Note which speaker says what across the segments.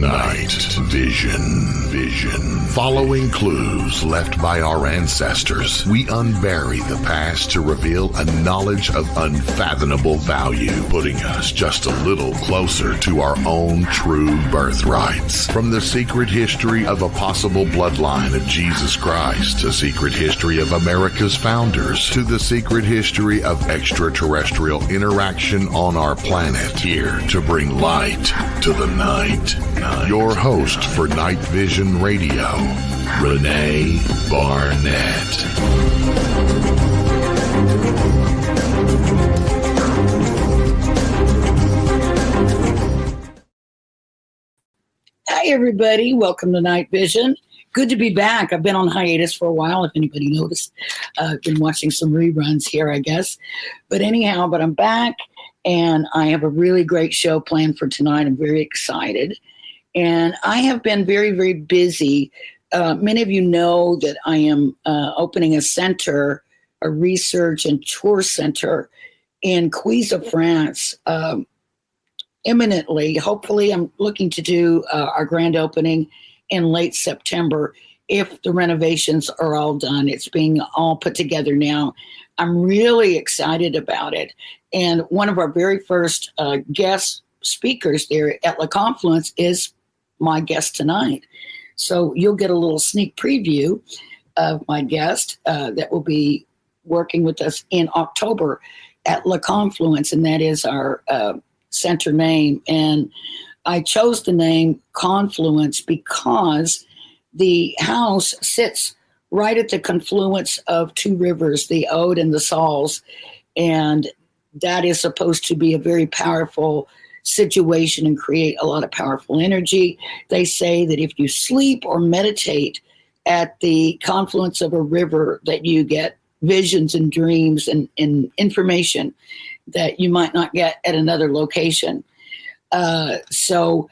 Speaker 1: Night Vision. Following clues left by our ancestors, we unbury the past to reveal a knowledge of unfathomable value, putting us just a little closer to our own true birthrights. From the secret history of a possible bloodline of Jesus Christ, the secret history of America's founders, to the secret history of extraterrestrial interaction on our planet, here to bring light to the night. Your host for Night Vision Radio, René Barnett.
Speaker 2: Hi, everybody. Welcome to Night Vision. Good to be back. I've been on hiatus for a while, if anybody noticed. I've been watching some reruns here, I guess. But I'm back, and I have a really great show planned for tonight. I'm very excited. And I have been very, very busy. Many of you know that I am opening a center, a research and tour center in Cuisa, France, imminently. Hopefully, I'm looking to do our grand opening in late September if the renovations are all done. It's being all put together now. I'm really excited about it. And one of our very first guest speakers there at La Confluence is my guest tonight. So you'll get a little sneak preview of my guest that will be working with us in October at La Confluence, and that is our center name. And I chose the name Confluence because the house sits right at the confluence of two rivers, the Aude and the Salles, and that is supposed to be a very powerful situation and create a lot of powerful energy. They say that if you sleep or meditate at the confluence of a river, that you get visions and dreams and information that you might not get at another location. So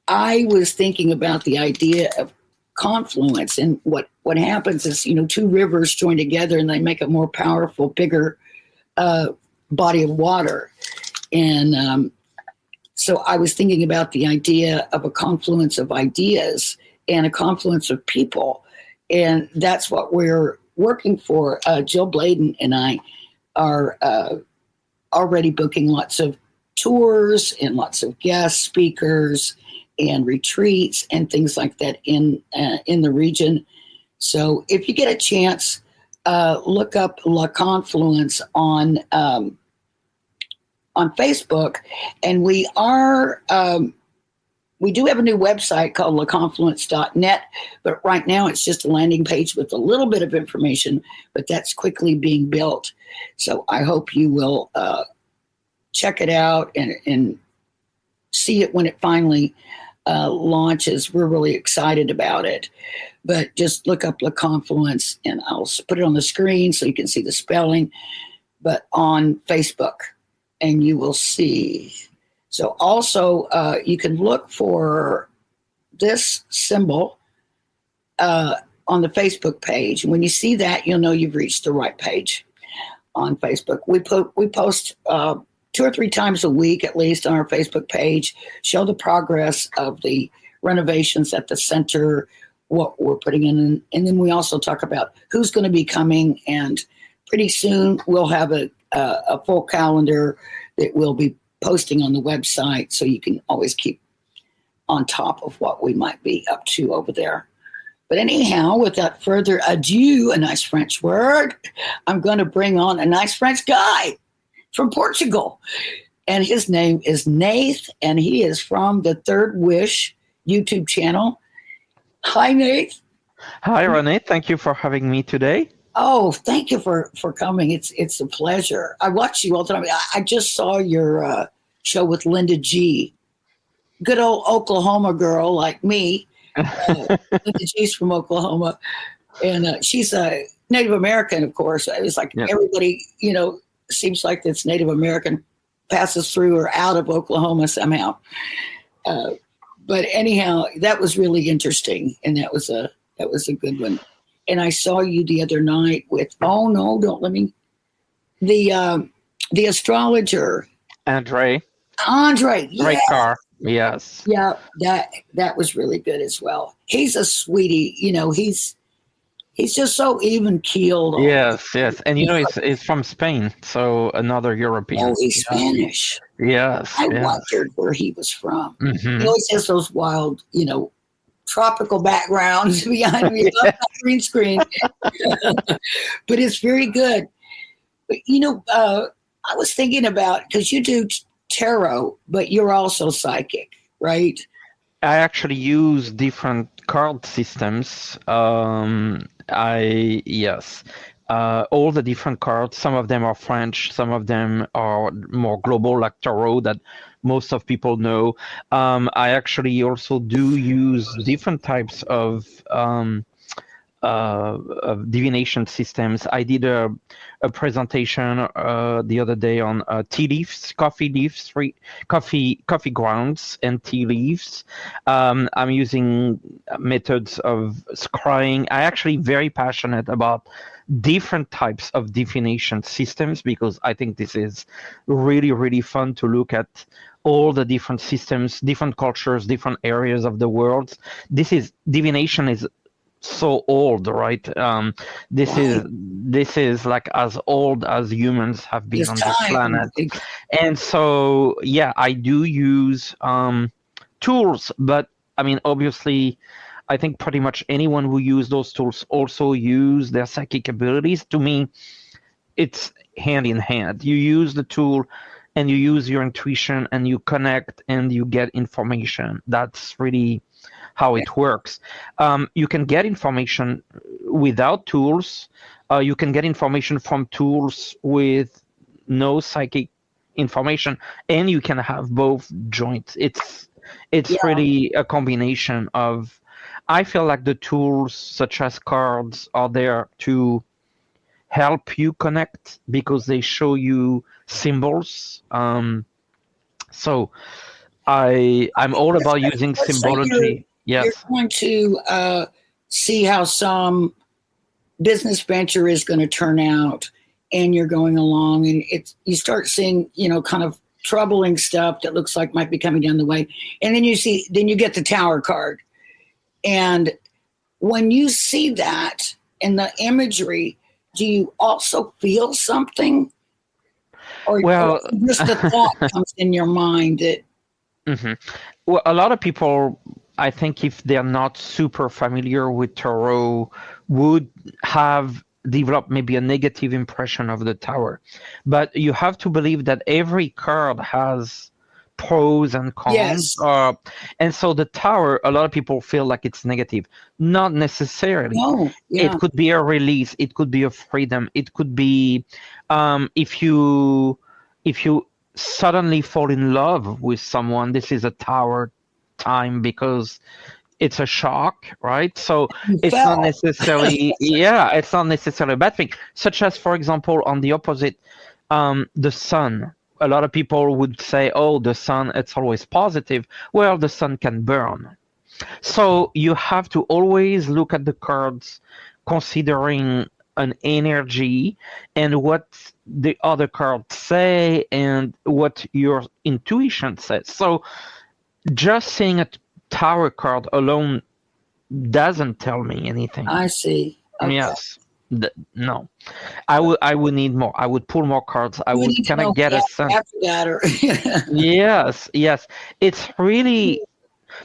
Speaker 2: I was thinking about the idea of confluence, and what happens is, two rivers join together and they make a more powerful, bigger body of water. And so I was thinking about the idea of a confluence of ideas and a confluence of people. And that's what we're working for. Jill Bladen and I are already booking lots of tours and lots of guest speakers and retreats and things like that in the region. So if you get a chance, look up La Confluence on Facebook, and we do have a new website called laconfluence.net, but right now it's just a landing page with a little bit of information, but that's quickly being built. So I hope you will check it out and see it when it finally launches. We're really excited about it. But just look up La Confluence, and I'll put it on the screen so you can see the spelling, but on Facebook, and you will see. So also, you can look for this symbol on the Facebook page. When you see that, you'll know you've reached the right page on Facebook. We post 2 or 3 times a week, at least, on our Facebook page, show the progress of the renovations at the center, what we're putting in. And then we also talk about who's going to be coming. And pretty soon we'll have a full calendar that we'll be posting on the website, so you can always keep on top of what we might be up to over there. But anyhow, without further ado, a nice French word, I'm going to bring on a nice French guy from Portugal. And his name is Nathe, and he is from the Third Wish YouTube channel. Hi, Nathe.
Speaker 3: Hi, René. Thank you for having me today.
Speaker 2: Oh, thank you for coming. It's a pleasure. I watch you all the time. I just saw your show with Linda G. Good old Oklahoma girl like me. Linda G's from Oklahoma. And she's a Native American, of course. It was like everybody, seems like that's Native American passes through or out of Oklahoma somehow. But anyhow, that was really interesting. And that was a good one. And I saw you the other night with, the astrologer.
Speaker 3: Andre.
Speaker 2: Yes.
Speaker 3: Ray Carr. Yes.
Speaker 2: Yeah, that was really good as well. He's a sweetie. He's just so even keeled.
Speaker 3: Yes, yes. And it's from Spain, so another European.
Speaker 2: Oh, he's
Speaker 3: Yeah.
Speaker 2: Spanish.
Speaker 3: Yes,
Speaker 2: I
Speaker 3: yes.
Speaker 2: wondered where he was from. He
Speaker 3: Hmm.
Speaker 2: always has those wild, tropical backgrounds behind me. It's on my green screen, but it's very good. But I was thinking about, because you do tarot, but you're also psychic, right?
Speaker 3: I actually use different card systems. Yes. All the different cards, some of them are French, some of them are more global, like tarot, that most of people know. I actually also do use different types of divination systems. I did a presentation the other day on tea leaves, coffee leaves, coffee grounds, and tea leaves. I'm using methods of scrying. I actually very passionate about different types of divination systems because I think this is really, really fun to look at all the different systems, different cultures, different areas of the world. Divination is so old, right?
Speaker 2: Right.
Speaker 3: This is like as old as humans have been
Speaker 2: This
Speaker 3: on this
Speaker 2: time.
Speaker 3: planet. And so, yeah, I do use tools, but I mean, obviously, I think pretty much anyone who use those tools also use their psychic abilities. To me, it's hand in hand. You use the tool and you use your intuition and you connect and you get information. That's really how it works. You can get information without tools. You can get information from tools with no psychic information, and you can have both joints. It's
Speaker 2: Yeah.
Speaker 3: really a combination of. I feel like the tools such as cards are there to help you connect because they show you symbols. So I'm all about using
Speaker 2: Let's say you're
Speaker 3: symbology.
Speaker 2: you're
Speaker 3: Yes.
Speaker 2: going to see how some business venture is going to turn out, and you're going along, and you start seeing kind of troubling stuff that looks like might be coming down the way, and then you get the Tower card, and when you see that in the imagery, do you also feel something, or
Speaker 3: Well,
Speaker 2: just the thought comes in your mind that
Speaker 3: mhm. Well, a lot of people, I think, if they're not super familiar with tarot, would have developed maybe a negative impression of the tower. But you have to believe that every card has pros and cons.
Speaker 2: yes,
Speaker 3: And so the tower, a lot of people feel like it's negative. Not necessarily.
Speaker 2: no,
Speaker 3: It
Speaker 2: yeah,
Speaker 3: could be a release. It could be a freedom. It could be if you suddenly fall in love with someone, this is a tower time because it's a shock, right? So
Speaker 2: you
Speaker 3: it's not
Speaker 2: felt.
Speaker 3: necessarily, yeah, it's not necessarily a bad thing. Such as, for example, on the opposite, the sun. A lot of people would say, oh, the sun, it's always positive. Well, the sun can burn. So you have to always look at the cards considering an energy and what the other cards say and what your intuition says. So just seeing a tower card alone doesn't tell me anything.
Speaker 2: I see. Okay.
Speaker 3: Yes. No. I would need more. I would pull more cards. I
Speaker 2: We
Speaker 3: would
Speaker 2: need to
Speaker 3: kind
Speaker 2: know
Speaker 3: of get a sense.
Speaker 2: after that, or
Speaker 3: Yes, yes. It's really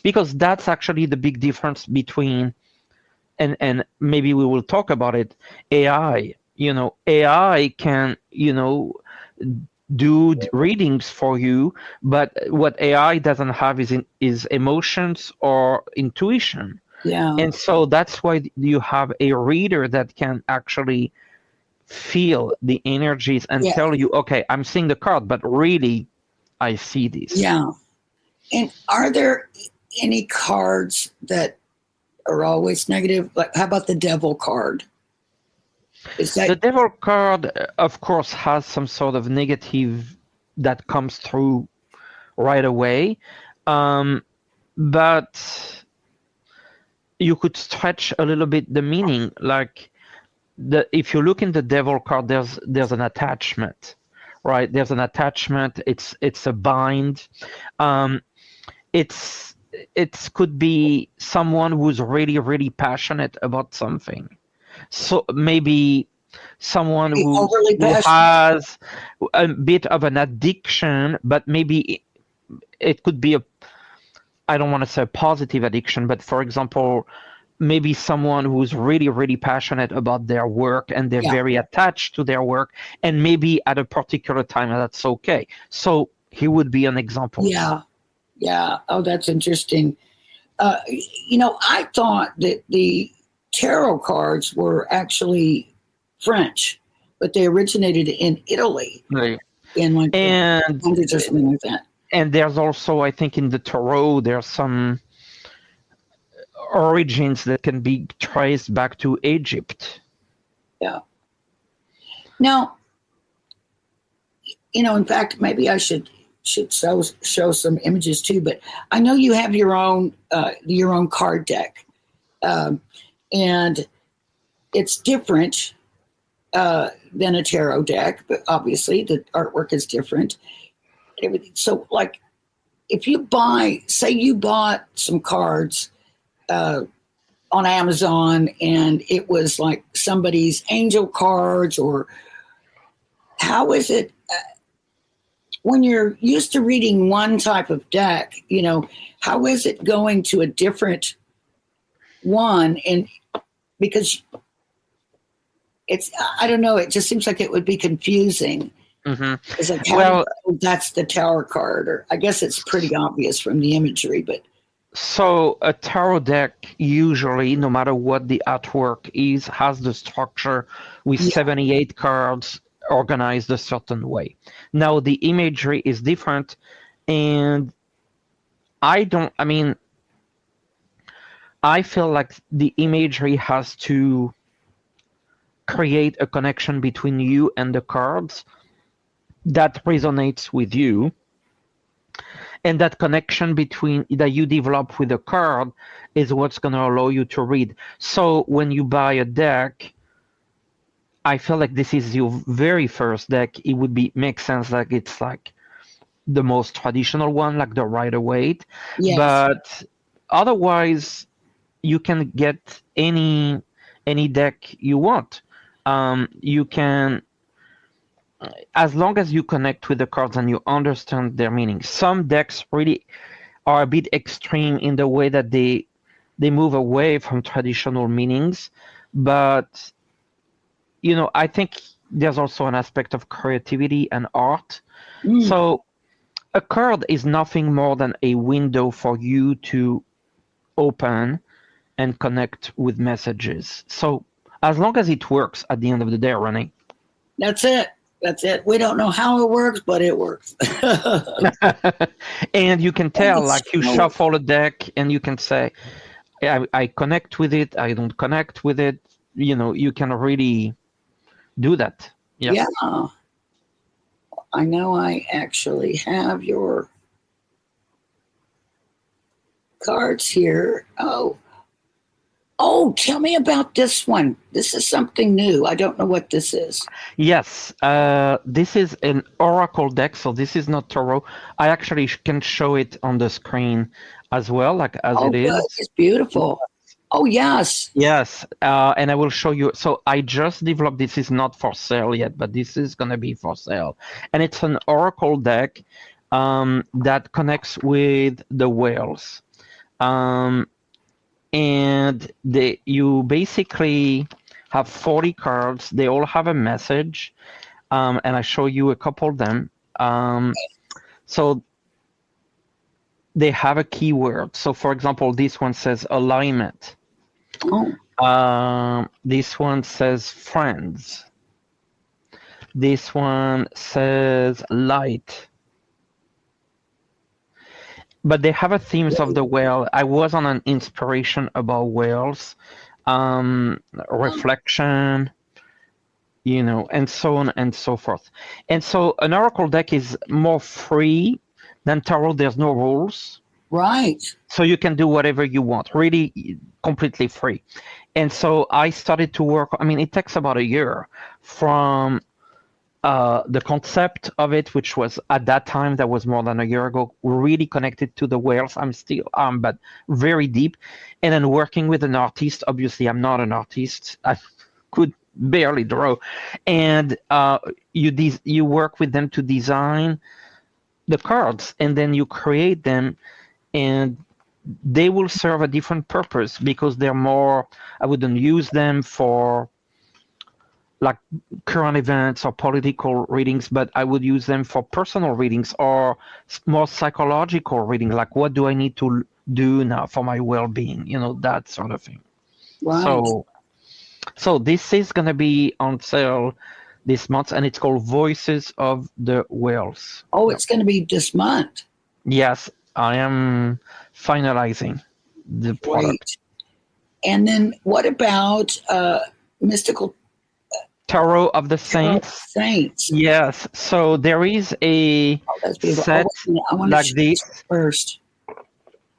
Speaker 3: because that's actually the big difference between and maybe we will talk about it, AI. AI can, do readings for you, but what AI doesn't have is emotions or intuition.
Speaker 2: yeah,
Speaker 3: And so that's why you have a reader that can actually feel the energies and
Speaker 2: yeah,
Speaker 3: tell you, okay, I'm seeing the card, but really I see this.
Speaker 2: yeah. And are there any cards that are always negative? Like, how about the Devil card? Is
Speaker 3: The
Speaker 2: that
Speaker 3: devil card, of course, has some sort of negative that comes through right away. But you could stretch a little bit the meaning. Like if you look in the devil card, there's an attachment, right? There's an attachment. It's a bind. Um, it could be someone who's really, really passionate about something. So maybe someone
Speaker 2: Be overly
Speaker 3: who
Speaker 2: passionate.
Speaker 3: has a bit of an addiction, but maybe it could be I don't want to say a positive addiction, but for example, maybe someone who's really, really passionate about their work and they're
Speaker 2: Yeah.
Speaker 3: very attached to their work, and maybe at a particular time that's okay. So he would be an example.
Speaker 2: Yeah. Yeah. Oh, that's interesting. I thought that the tarot cards were actually French, but they originated in Italy
Speaker 3: Right.
Speaker 2: in like
Speaker 3: And
Speaker 2: hundreds or something like that.
Speaker 3: and there's also, I think, in the tarot, there's some origins that can be traced back to Egypt.
Speaker 2: Yeah. Now, in fact, maybe I should show some images too. But I know you have your own card deck, and it's different than a tarot deck. But obviously, the artwork is different. Everything. So, like, if you say you bought some cards on Amazon, and it was like somebody's angel cards, or how is it? When you're used to reading one type of deck, how is it going to a different one? And because I don't know, it just seems like it would be confusing.
Speaker 3: Mm-hmm.
Speaker 2: It's like, that's the tower card, or I guess it's pretty obvious from the imagery, but.
Speaker 3: So a tarot deck, usually, no matter what the artwork is, has the structure with 78 cards organized a certain way. Now the imagery is different, and I feel like the imagery has to create a connection between you and the cards that resonates with you, and that connection that you develop with the card is what's going to allow you to read. So when you buy a deck, I feel like this is your very first deck. It would make sense like it's like the most traditional one, like the Rider-Waite.
Speaker 2: Yes.
Speaker 3: But otherwise, you can get any deck you want. You can, as long as you connect with the cards and you understand their meaning. Some decks really are a bit extreme in the way that they move away from traditional meanings, but I think there's also an aspect of creativity and art. So a card is nothing more than a window for you to open and connect with messages. So as long as it works at the end of the day, René.
Speaker 2: That's it. We don't know how it works, but it works.
Speaker 3: And you can tell, like you shuffle a deck and you can say, I connect with it, I don't connect with it. You can really do that.
Speaker 2: Yeah. I know I actually have your cards here. Oh, tell me about this one. This is something new. I don't know what this is.
Speaker 3: Yes, this is an oracle deck, so this is not tarot. I actually can show it on the screen as well, like as it is.
Speaker 2: It's beautiful. Oh, yes.
Speaker 3: Yes, and I will show you. So I just developed, this is not for sale yet, but this is going to be for sale. And it's an oracle deck that connects with the whales. And you basically have 40 cards. They all have a message. And I show you a couple of them. So they have a keyword. So for example, this one says alignment. This one says friends. This one says light. But they have a themes of the whale. I was on an inspiration about whales, reflection, and so on and so forth. And so an oracle deck is more free than tarot. There's no rules.
Speaker 2: Right.
Speaker 3: So you can do whatever you want, really completely free. And so I started to work, it takes about a year from the concept of it, which was at that time, that was more than a year ago, really connected to the whales. I'm still but very deep. And then working with an artist. Obviously, I'm not an artist. I could barely draw. And you work with them to design the cards, and then you create them, and they will serve a different purpose because they're more. I wouldn't use them for like current events or political readings, but I would use them for personal readings or more psychological reading, like what do I need to do now for my well-being, that sort of thing.
Speaker 2: Wow.
Speaker 3: So this is going to be on sale this month, and it's called Voices of the Whales.
Speaker 2: Oh, it's going to be this month.
Speaker 3: Yes, I am finalizing the product.
Speaker 2: Great. And then what about mystical
Speaker 3: Tarot of the Saints?
Speaker 2: Saints.
Speaker 3: Yes. So there is a set
Speaker 2: I want
Speaker 3: like
Speaker 2: to
Speaker 3: this
Speaker 2: first.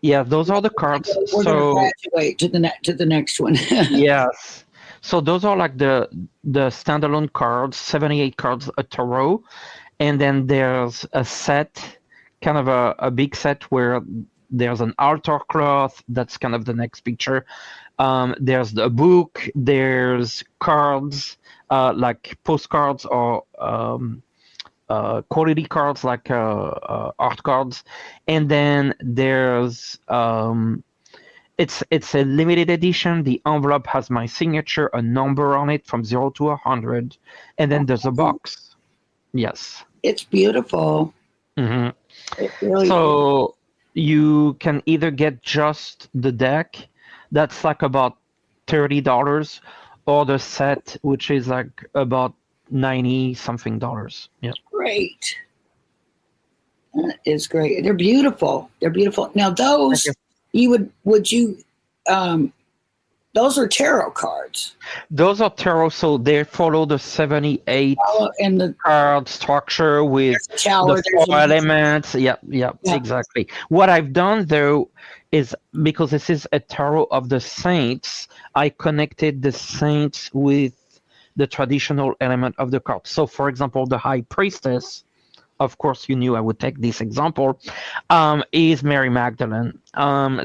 Speaker 3: Yeah, those are the cards.
Speaker 2: We're
Speaker 3: So
Speaker 2: going to graduate to the next one.
Speaker 3: yes. So those are like the standalone cards, 78 cards a tarot, and then there's a set, kind of a big set where there's an altar cloth. That's kind of the next picture. There's the book. There's cards, like postcards or quality cards, like art cards, and then there's it's a limited edition. The envelope has my signature, a number on it from 0 to 100, and then there's a box. Yes.
Speaker 2: It's beautiful.
Speaker 3: Mm-hmm.
Speaker 2: It really
Speaker 3: So you can either get just the deck, that's like about $30, or the set, which is like about $90 something. Yeah.
Speaker 2: great. It's great. They're beautiful. They're beautiful. Now those would you those are tarot cards.
Speaker 3: Those are tarot, so they follow the 78
Speaker 2: And the
Speaker 3: card structure with
Speaker 2: tower,
Speaker 3: the 4 elements. Yeah, exactly. What I've done though is, because this is a tarot of the saints, I connected the saints with the traditional element of the card. So for example, the high priestess, of course you knew I would take this example, is Mary Magdalene.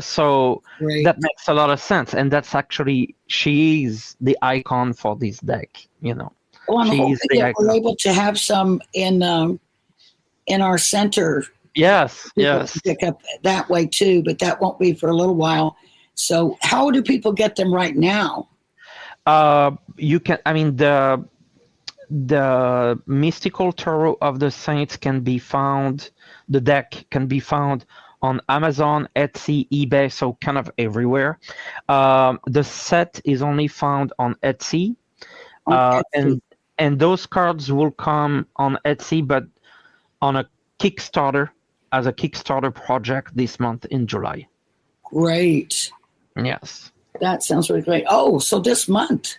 Speaker 3: So
Speaker 2: Great.
Speaker 3: that makes a lot of sense, and that's actually, she is the icon for this deck.
Speaker 2: Well, I'm
Speaker 3: She
Speaker 2: hoping
Speaker 3: is the
Speaker 2: that we're
Speaker 3: icon.
Speaker 2: able to have some in our center.
Speaker 3: Yes,
Speaker 2: People
Speaker 3: yes.
Speaker 2: can pick up that way too, but that won't be for a little while. So how do people get them right now?
Speaker 3: You can, I mean, the mystical tarot of the saints can be found, the deck can be found on Amazon, Etsy, eBay, so kind of everywhere. The set is only found on Etsy.
Speaker 2: On Etsy.
Speaker 3: And those cards will come on Etsy, but on a Kickstarter, as a Kickstarter project this month in July.
Speaker 2: Great.
Speaker 3: Yes.
Speaker 2: That sounds really great. Oh, so this month.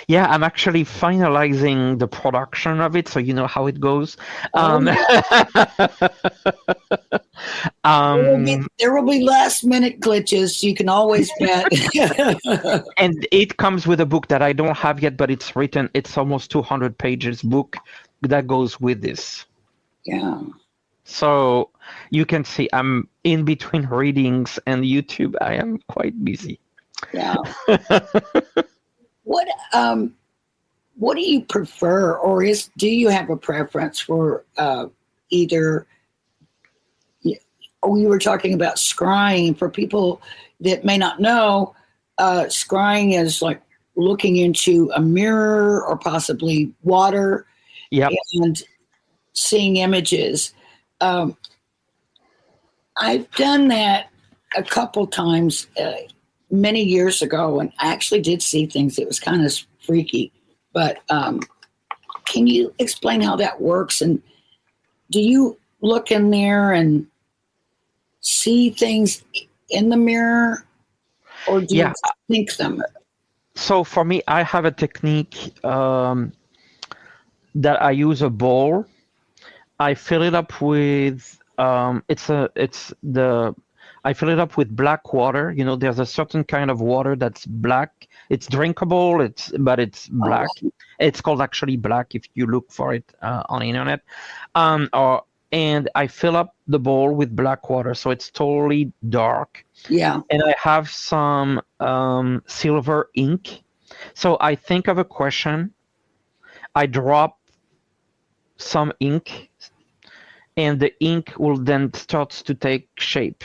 Speaker 3: Yeah, I'm actually finalizing the production of it, so you know how it goes.
Speaker 2: There will be last minute glitches. You can always bet.
Speaker 3: And it comes with a book that I don't have yet, but it's written. It's almost 200 pages book that goes with this.
Speaker 2: Yeah.
Speaker 3: So you can see I'm in between readings and YouTube. I am quite busy.
Speaker 2: Yeah. What do you prefer, or do you have a preference for either? We were talking about scrying. For people that may not know, scrying is like looking into a mirror or possibly water, and seeing images. I've done that a couple times many years ago, and I actually did see things. It was kind of freaky. But can you explain how that works? And do you look in there and see things in the mirror, or do you think them?
Speaker 3: So for me, I have a technique that I use a bowl. I fill it up with I fill it up with black water. You know, there's a certain kind of water that's black. It's drinkable. But it's
Speaker 2: Oh,
Speaker 3: black. It's called actually black if you look for it on the internet. Or and I fill up the bowl with black water, so it's totally dark.
Speaker 2: yeah.
Speaker 3: And I have some silver ink. So I think of a question. I drop some ink, and the ink will then start to take shape.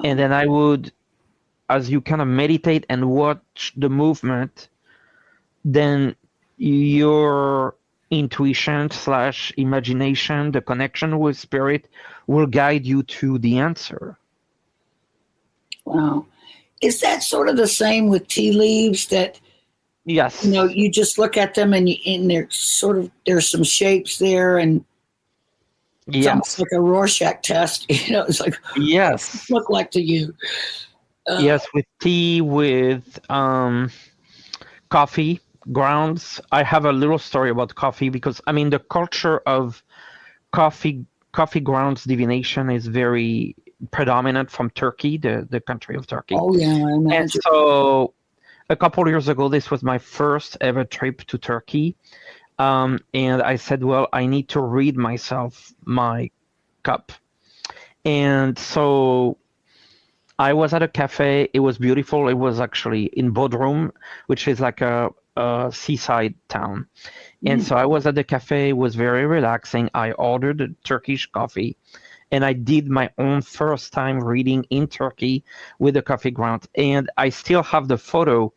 Speaker 3: And then I would, as you kind of meditate and watch the movement, then your intuition slash imagination, the connection with spirit, will guide you to the answer.
Speaker 2: Wow. Is that sort of the same with tea leaves that,
Speaker 3: Yes.
Speaker 2: you know, you just look at them and they're sort of, there's some shapes there and it's almost
Speaker 3: Yes.
Speaker 2: like a Rorschach test. You know, it's like,
Speaker 3: Yes.
Speaker 2: look like to you.
Speaker 3: Yes, with tea, with coffee grounds. I have a little story about coffee because I mean the culture of coffee grounds divination is very predominant from Turkey, the country of Turkey.
Speaker 2: Oh, yeah, I
Speaker 3: And
Speaker 2: imagine.
Speaker 3: so a couple of years ago, this was my first ever trip to Turkey. And I said, well, I need to read myself my cup. And so I was at a cafe. It was beautiful. It was actually in Bodrum, which is like a seaside town. And so I was at the cafe. It was very relaxing. I ordered a Turkish coffee. And I did my own first time reading in Turkey with the coffee ground. And I still have the photo.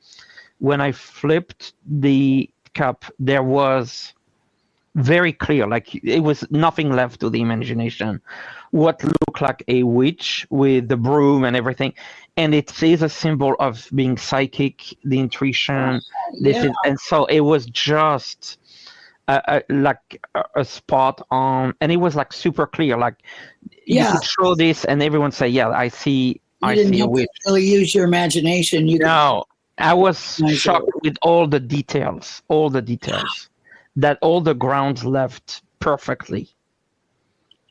Speaker 3: When I flipped the cup, there was very clear, like it was nothing left to the imagination, what looked like a witch with the broom and everything. And it is a symbol of being psychic, the intuition. And so it was just like a spot on, and it was like super clear. Like you could show this, and everyone say, "Yeah, I see
Speaker 2: You didn't
Speaker 3: a
Speaker 2: have
Speaker 3: witch."
Speaker 2: to really use your imagination.
Speaker 3: No, I was
Speaker 2: Nice.
Speaker 3: shocked with all the details, that all the grounds left perfectly.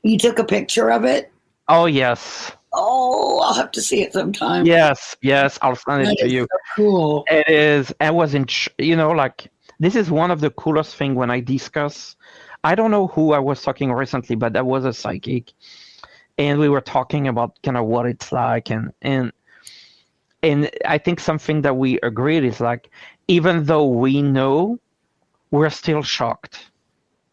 Speaker 2: You took a picture of it?
Speaker 3: Oh yes,
Speaker 2: Oh, I'll have to see it sometime.
Speaker 3: yes, I'll send
Speaker 2: That
Speaker 3: it to
Speaker 2: is
Speaker 3: you.
Speaker 2: so cool.
Speaker 3: It is. I was in, like this is one of the coolest thing when I discuss. I don't know who I was talking recently, but that was a psychic, and we were talking about kind of what it's like, and I think something that we agreed is like, even though we know, we're still shocked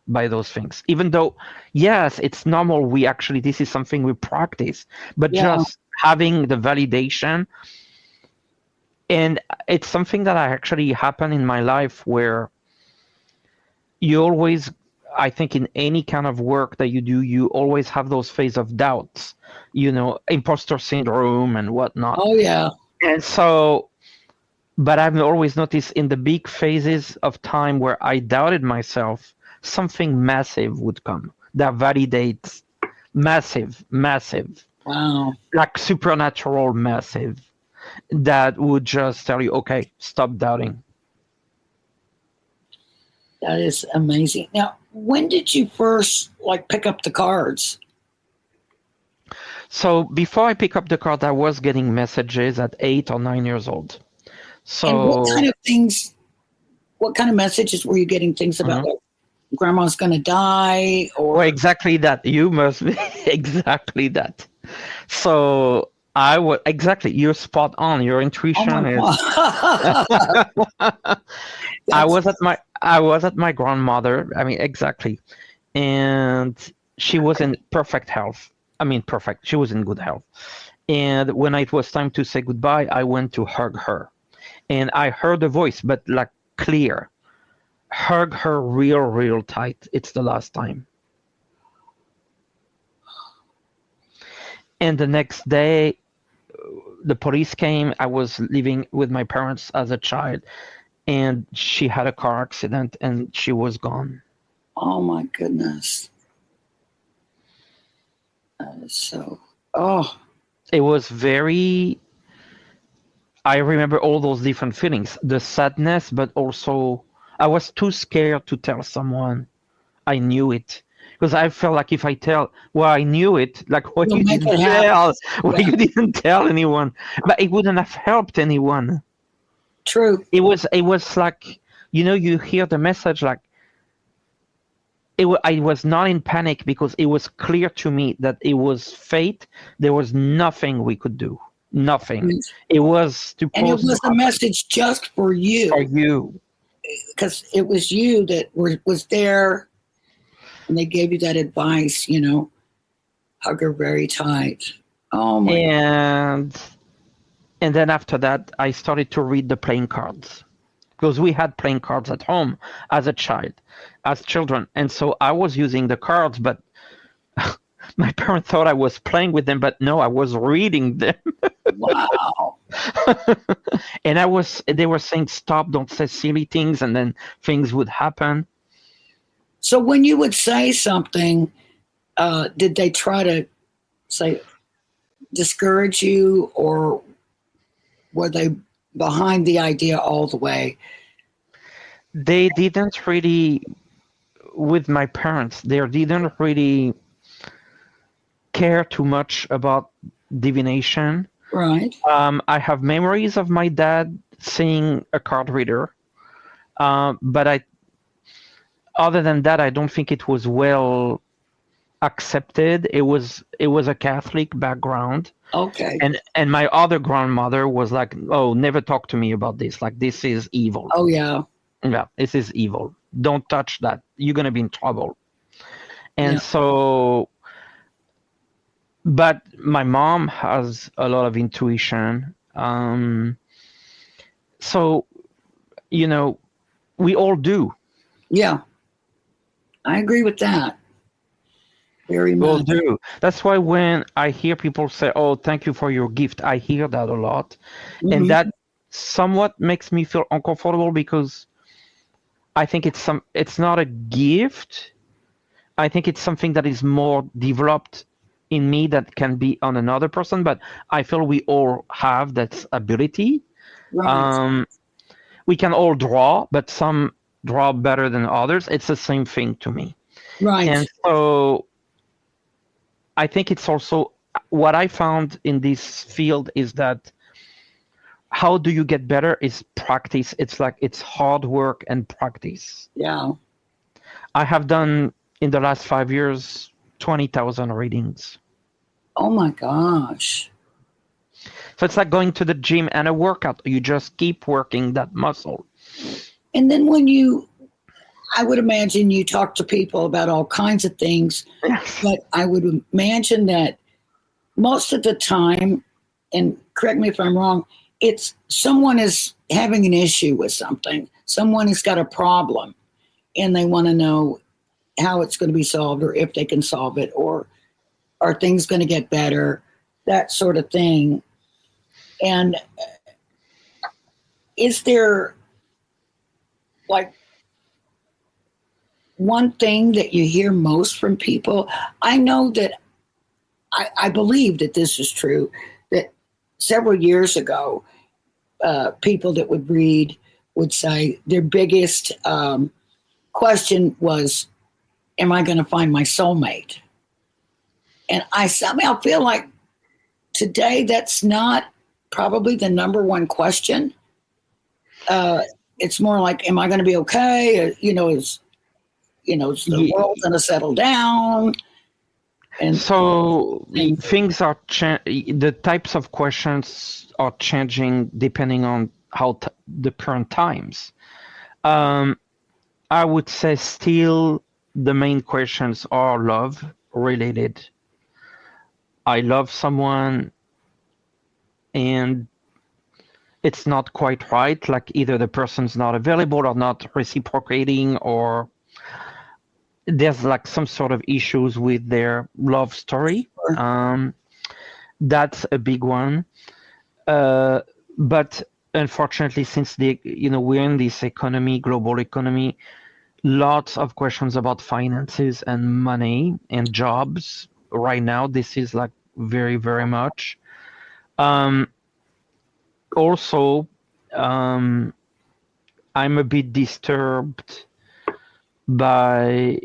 Speaker 3: by those things. Even though, yes, it's normal. This is something we practice, but just having the validation. And it's something that actually happened in my life where you always, I think in any kind of work that you do, you always have those phases of doubts, imposter syndrome and whatnot.
Speaker 2: Oh, yeah.
Speaker 3: And so, but I've always noticed in the big phases of time where I doubted myself, something massive would come that validates massive,
Speaker 2: Wow.
Speaker 3: like supernatural massive, that would just tell you, okay, stop doubting.
Speaker 2: That is amazing. Now, when did you first pick up the cards?
Speaker 3: So before I pick up the card, I was getting messages at 8 or 9 years old. So
Speaker 2: And what kind of messages were you getting? Things about like grandma's going to die, or
Speaker 3: well, exactly that. You must be exactly that. So I was exactly. You're spot on. Your intuition is. I was at my grandmother. I mean, exactly, and she was in perfect health. I mean, perfect. She was in good health. And when it was time to say goodbye, I went to hug her, and I heard a voice, but like clear. Hug her real tight. It's the last time. And the next day, the police came. I was living with my parents as a child, and she had a car accident and she was gone.
Speaker 2: Oh my goodness. That is so,
Speaker 3: It was very, I remember all those different feelings, the sadness, but also I was too scared to tell someone. I knew it. because I felt like if I tell, well, I knew it, like why
Speaker 2: You'll
Speaker 3: you
Speaker 2: make
Speaker 3: didn't
Speaker 2: it happen.
Speaker 3: tell, why
Speaker 2: Yeah.
Speaker 3: you didn't tell anyone, but it wouldn't have helped anyone.
Speaker 2: True.
Speaker 3: It was like, you hear the message like I was not in panic because it was clear to me that it was fate. There was nothing we could do. Nothing. It was
Speaker 2: And it
Speaker 3: supposed to
Speaker 2: was a
Speaker 3: happen
Speaker 2: message just for
Speaker 3: for
Speaker 2: you,
Speaker 3: you.
Speaker 2: because it was you that was there, and they gave you that advice. Hug her very tight. Oh my!
Speaker 3: And then after that, I started to read the playing cards because we had playing cards at home as a child, as children, and so I was using the cards, but my parents thought I was playing with them, but no, I was reading them.
Speaker 2: Wow.
Speaker 3: And they were saying, stop, don't say silly things, and then things would happen.
Speaker 2: So when you would say something, did they try to say discourage you, or were they behind the idea all the way?
Speaker 3: They didn't really, with my parents, they didn't really care too much about divination.
Speaker 2: Right.
Speaker 3: I have memories of my dad seeing a card reader, but other than that, I don't think it was well accepted. It was a Catholic background,
Speaker 2: Okay.
Speaker 3: and my other grandmother was like, "Oh, never talk to me about this. Like this is evil.
Speaker 2: Oh yeah.
Speaker 3: Yeah, this is evil. Don't touch that. You're gonna be in trouble." And
Speaker 2: Yeah.
Speaker 3: so, but my mom has a lot of intuition. So, we all do.
Speaker 2: Yeah. I agree with that. Very
Speaker 3: We all
Speaker 2: much.
Speaker 3: do. That's why when I hear people say, "Oh, thank you for your gift," I hear that a lot, and
Speaker 2: Mhm.
Speaker 3: that somewhat makes me feel uncomfortable because I think it's not a gift. I think it's something that is more developed in me that can be on another person, but I feel we all have that ability.
Speaker 2: Right.
Speaker 3: We can all draw, but some draw better than others. It's the same thing to me.
Speaker 2: Right.
Speaker 3: And so I think it's also what I found in this field is that how do you get better is practice. It's hard work and practice.
Speaker 2: Yeah.
Speaker 3: I have done in the last 5 years 20,000 readings.
Speaker 2: Oh my gosh.
Speaker 3: So it's like going to the gym and a workout. You just keep working that muscle.
Speaker 2: And then I would imagine you talk to people about all kinds of things,
Speaker 3: Yes.
Speaker 2: but I would imagine that most of the time, and correct me if I'm wrong, it's someone is having an issue with something. Someone has got a problem and they want to know how it's going to be solved, or if they can solve it, or are things going to get better, that sort of thing. And is there like one thing that you hear most from people? I know that I believe that this is true, that several years ago, people that would read would say their biggest question was, am I going to find my soulmate? And I somehow feel like today that's not probably the number one question. It's more like, am I going to be okay? Is the world going to settle down? And
Speaker 3: so things are the types of questions are changing depending on how the current times. I would say still the main questions are love related. I love someone and it's not quite right, like either the person's not available or not reciprocating, or there's like some sort of issues with their love story. That's a big one. But unfortunately, since we're in this economy, global economy, lots of questions about finances and money and jobs. Right now, this is like very, very much. Also, I'm a bit disturbed by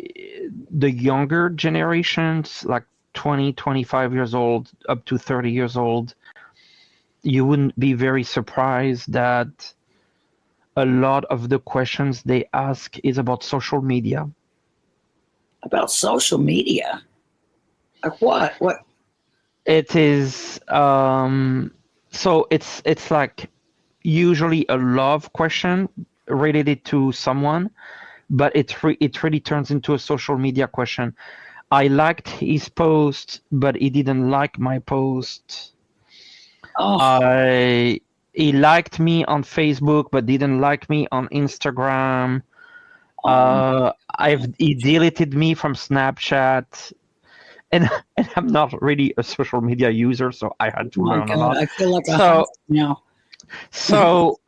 Speaker 3: the younger generations, like 20, 25 years old, up to 30 years old, you wouldn't be very surprised that a lot of the questions they ask is about social media.
Speaker 2: About social media? Like what? What?
Speaker 3: It is so it's like usually a love question related to someone, but it really turns into a social media question. I liked his post, but he didn't like my post.
Speaker 2: Oh,
Speaker 3: He liked me on Facebook, but didn't like me on Instagram.
Speaker 2: oh,
Speaker 3: He deleted me from Snapchat, and I'm not really a social media user, so I had to
Speaker 2: my
Speaker 3: learn a
Speaker 2: God.
Speaker 3: lot.
Speaker 2: I feel like I have
Speaker 3: So
Speaker 2: to now.
Speaker 3: so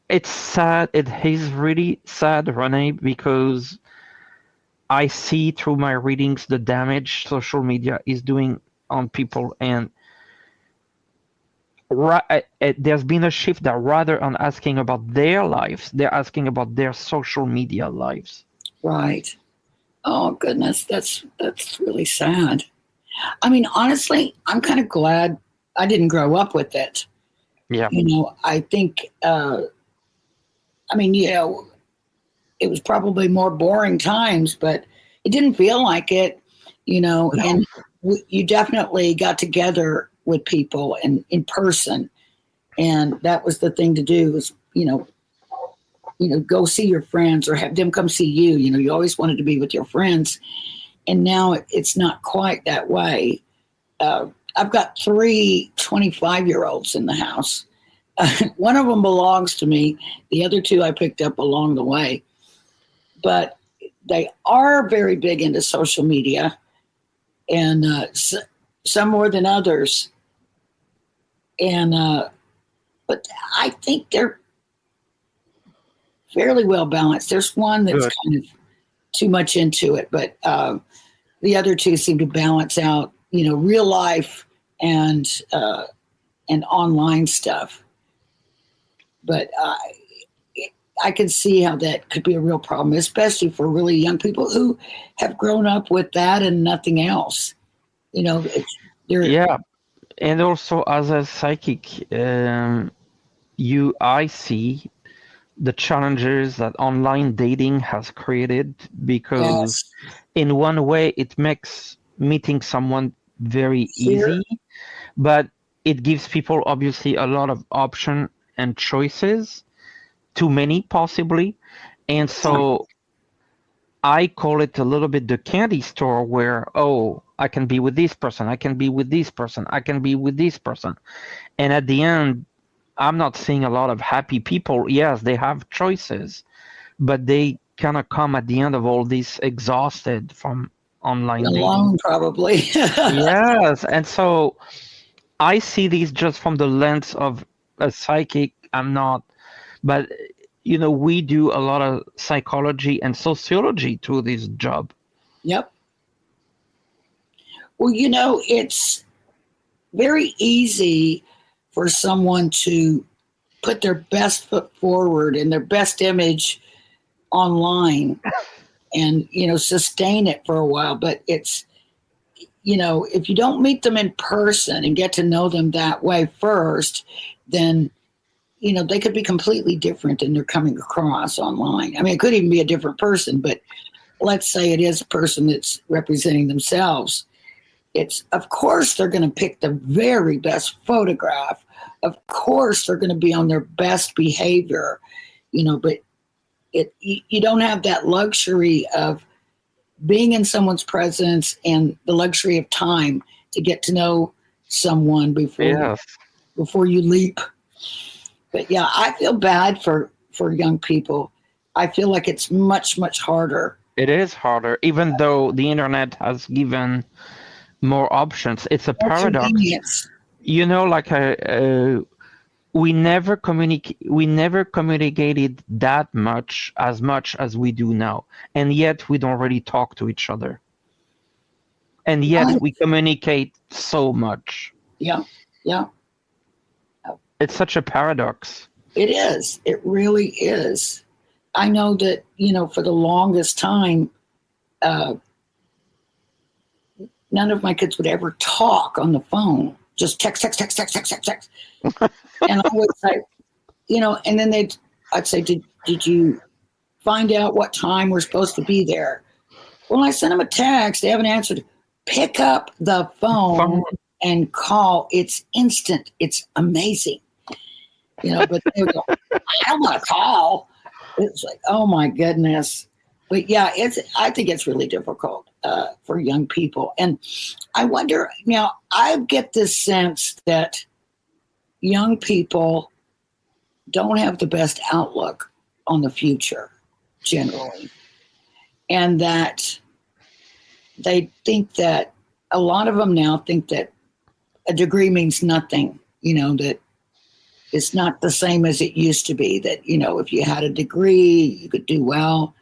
Speaker 3: it's sad. It is really sad, René, because I see through my readings the damage social media is doing on people, and there's been a shift that rather than asking about their lives, they're asking about their social media lives.
Speaker 2: Right. Oh goodness, that's really sad. I mean, honestly, I'm kind of glad I didn't grow up with it.
Speaker 3: Yeah.
Speaker 2: I think, I mean, it was probably more boring times, but it didn't feel like it,
Speaker 3: No.
Speaker 2: and you definitely got together with people and in person. And that was the thing to do was, go see your friends or have them come see you. You always wanted to be with your friends. And now it's not quite that way. I've got 3 25-year-olds in the house. One of them belongs to me. The other 2 I picked up along the way. But they are very big into social media, and some more than others. And but I think they're fairly well balanced. There's one that's
Speaker 3: Good.
Speaker 2: kind of too much into it, but the other 2 seem to balance out, real life and online stuff. But I can see how that could be a real problem, especially for really young people who have grown up with that and nothing else. They're
Speaker 3: Yeah. And also as a psychic, I see the challenges that online dating has created, because
Speaker 2: yes,
Speaker 3: in one way it makes meeting someone very
Speaker 2: sure,
Speaker 3: easy, but it gives people obviously a lot of option and choices, too many possibly. And so I call it a little bit the candy store where, oh, I can be with this person, I can be with this person, I can be with this person. And at the end, I'm not seeing a lot of happy people. Yes, they have choices, but they kind of come at the end of all this exhausted from online dating.
Speaker 2: alone probably.
Speaker 3: Yes. And so I see these just from the lens of a psychic. I'm not, but we do a lot of psychology and sociology to this job.
Speaker 2: Yep. Well, it's very easy for someone to put their best foot forward and their best image online and, sustain it for a while. But it's, if you don't meet them in person and get to know them that way first, then, they could be completely different than they're coming across online. I mean, it could even be a different person, but let's say it is a person that's representing themselves. Of course they're going to pick the very best photograph. Of course they're going to be on their best behavior, but you don't have that luxury of being in someone's presence and the luxury of time to get to know someone
Speaker 3: Yes,
Speaker 2: before you leap. But yeah, I feel bad for young people. I feel like it's much, much harder.
Speaker 3: it is harder, even though the internet has given more options. It's a
Speaker 2: More
Speaker 3: paradox.
Speaker 2: convenience.
Speaker 3: Like we never communicated that much as we do now, and yet we don't really talk to each other, and yet
Speaker 2: Right.
Speaker 3: we communicate so much.
Speaker 2: Yeah, yeah.
Speaker 3: It's such a paradox.
Speaker 2: It is. It really is. I know that, for the longest time, none of my kids would ever talk on the phone, just text, text, text, text, text, text, text. And I would say, and then I'd say, did you find out what time we're supposed to be there? Well, I sent them a text. They haven't answered. Pick up the phone and call. It's instant. It's amazing. But they would go, I don't want to call. It's like, oh my goodness. But yeah, I think it's really difficult for young people. And I wonder, I get this sense that young people don't have the best outlook on the future generally. And that they think that a lot of them now think that a degree means nothing, that it's not the same as it used to be, that, if you had a degree, you could do well.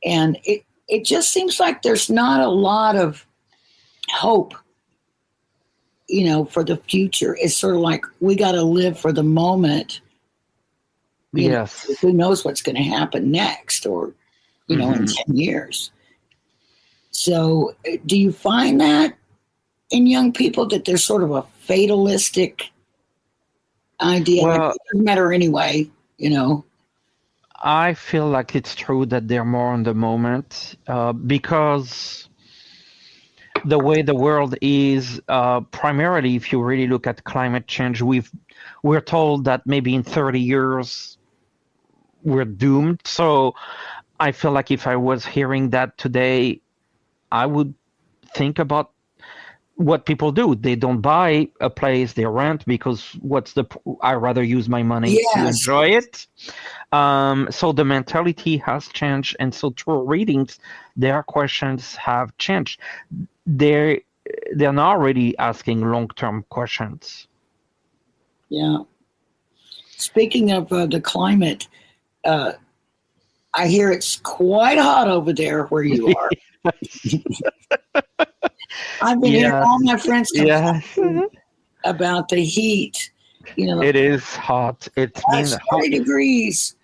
Speaker 2: And it just seems like there's not a lot of hope, for the future. It's sort of like we got to live for the moment.
Speaker 3: Yes.
Speaker 2: Who knows what's going to happen next or, in 10 years. So do you find that in young people that there's sort of a fatalistic idea?
Speaker 3: Well,
Speaker 2: it doesn't matter anyway,
Speaker 3: I feel like it's true that they're more in the moment because the way the world is, primarily, if you really look at climate change, we're told that maybe in 30 years we're doomed. So I feel like if I was hearing that today, I would think about what people do. They don't buy a place, they rent, because I rather use my money to enjoy it. So the mentality has changed, and so through readings, their questions have changed. They're not really asking long-term questions.
Speaker 2: Yeah. Speaking of the climate, I hear it's quite hot over there where you are. I've been hearing all my friends talk about the heat.
Speaker 3: It is hot. It's been
Speaker 2: 40 degrees.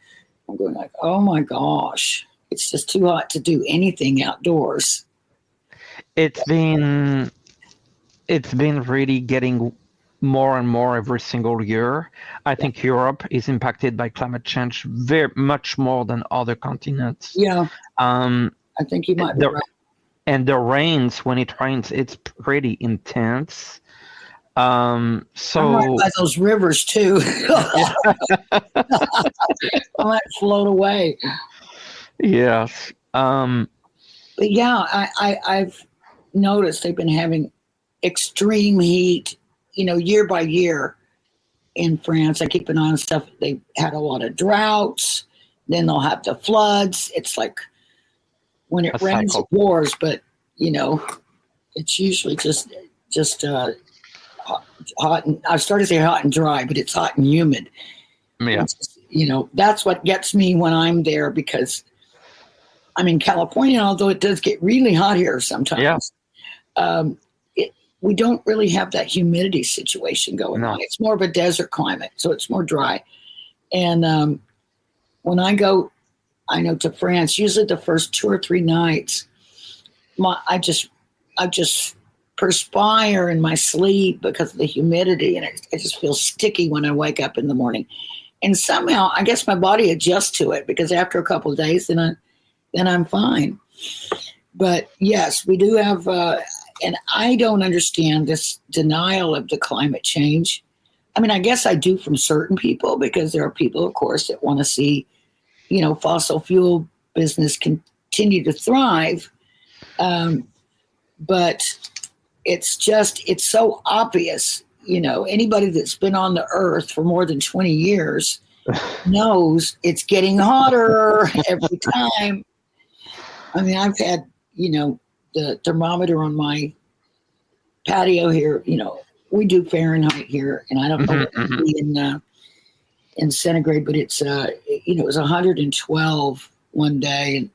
Speaker 2: I'm going like, oh my gosh, it's just too hot to do anything outdoors.
Speaker 3: It's been really getting more and more every single year. I think Europe is impacted by climate change very much more than other continents.
Speaker 2: Yeah. I think you might be right.
Speaker 3: And the rains, when it rains, it's pretty intense. So
Speaker 2: I'm right by those rivers too. I might float away.
Speaker 3: Yes.
Speaker 2: But yeah, I've noticed they've been having extreme heat, year by year in France. I keep an eye on stuff. They had a lot of droughts. Then they'll have the floods. It's like when it rains, it pours, but it's usually just hot. And I started to say hot and dry, but it's hot and humid.
Speaker 3: Yeah.
Speaker 2: That's what gets me when I'm there, because I'm in California, although it does get really hot here sometimes. Yeah. We don't really have that humidity situation going on. It's more of a desert climate, so it's more dry. And when I go, to France, usually the first 2 or 3 nights, I just perspire in my sleep because of the humidity, and I just feel sticky when I wake up in the morning. And somehow, I guess my body adjusts to it, because after a couple of days, then I'm fine. But yes, we do have, and I don't understand this denial of the climate change. I mean, I guess I do from certain people, because there are people, of course, that want to see, fossil fuel business continue to thrive. But it's so obvious, anybody that's been on the earth for more than 20 years knows it's getting hotter every time. I mean, I've had, the thermometer on my patio here, we do Fahrenheit here, and I don't know what it would be in centigrade, but it's, it was 112 one day.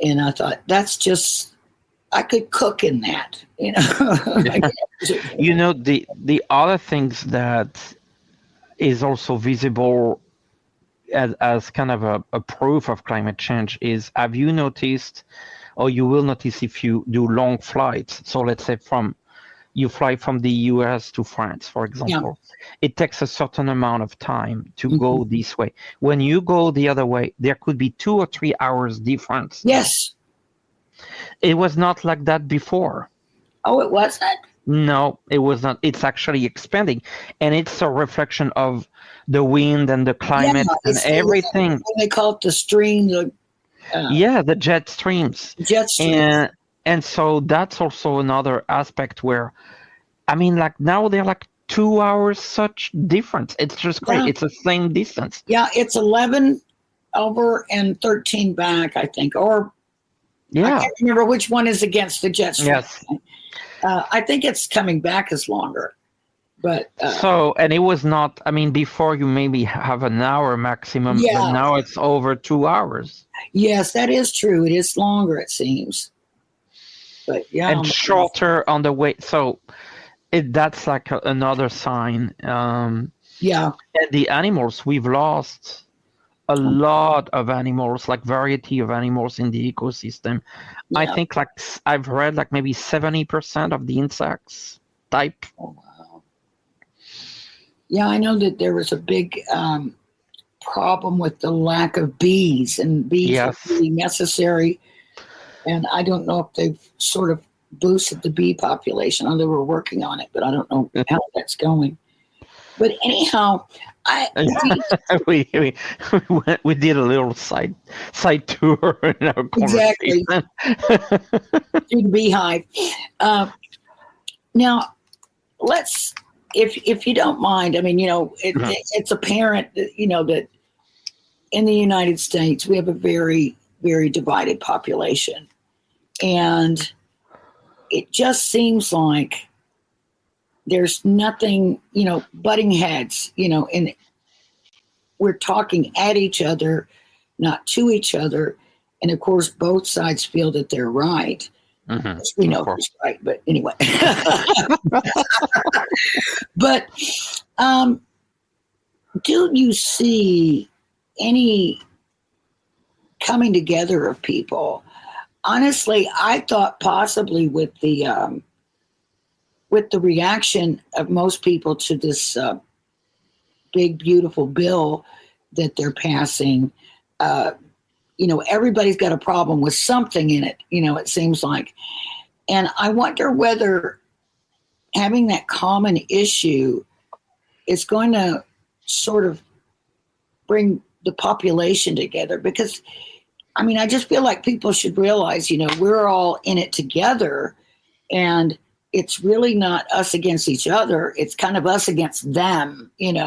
Speaker 2: And I thought, that's just, I could cook in that,
Speaker 3: The other things that is also visible as kind of a proof of climate change is, have you noticed, or you will notice if you do long flights, so let's say you fly from the US to France, for example, it takes a certain amount of time to go this way. When you go the other way, there could be 2 or 3 hours difference.
Speaker 2: Yes.
Speaker 3: It was not like that before.
Speaker 2: Oh, it wasn't?
Speaker 3: No, it was not. It's actually expanding, and it's a reflection of the wind and the climate and everything.
Speaker 2: They call it the stream, the
Speaker 3: the jet streams.
Speaker 2: Jet streams.
Speaker 3: And so that's also another aspect where, I mean, like now they're like 2 hours such difference. It's just great. It's the same distance.
Speaker 2: Yeah, it's 11 over and 13 back, I think. Or I can't remember which one is against the jet stream.
Speaker 3: Yes.
Speaker 2: I think it's coming back as longer. But
Speaker 3: and it was not, I mean, before you maybe have an hour maximum, but now it's over 2 hours.
Speaker 2: Yes, that is true. It is longer, it seems. But
Speaker 3: and shorter on the way. So that's like another sign. And the animals, we've lost a lot of animals, like variety of animals in the ecosystem. I think like I've read like maybe 70% of the insects type.
Speaker 2: Oh, wow. Yeah, I know that there was a big problem with the lack of bees, and bees are really necessary. And I don't know if they've sort of boosted the bee population. I know they were working on it, but I don't know how that's going. But anyhow,
Speaker 3: we did a little side tour in our conversation.
Speaker 2: Through the beehive. Now, let's, if you don't mind, I mean, it's apparent that, that in the United States we have a very, very divided population. And it just seems like there's nothing, butting heads, and we're talking at each other, not to each other. And of course, both sides feel that they're right. We know who's right, but anyway. But do you see any coming together of people? Honestly, I thought possibly with the reaction of most people to this big, beautiful bill that they're passing, everybody's got a problem with something in it, it seems like. And I wonder whether having that common issue is going to sort of bring the population together, because I just feel like people should realize, we're all in it together, and it's really not us against each other. It's kind of us against them, and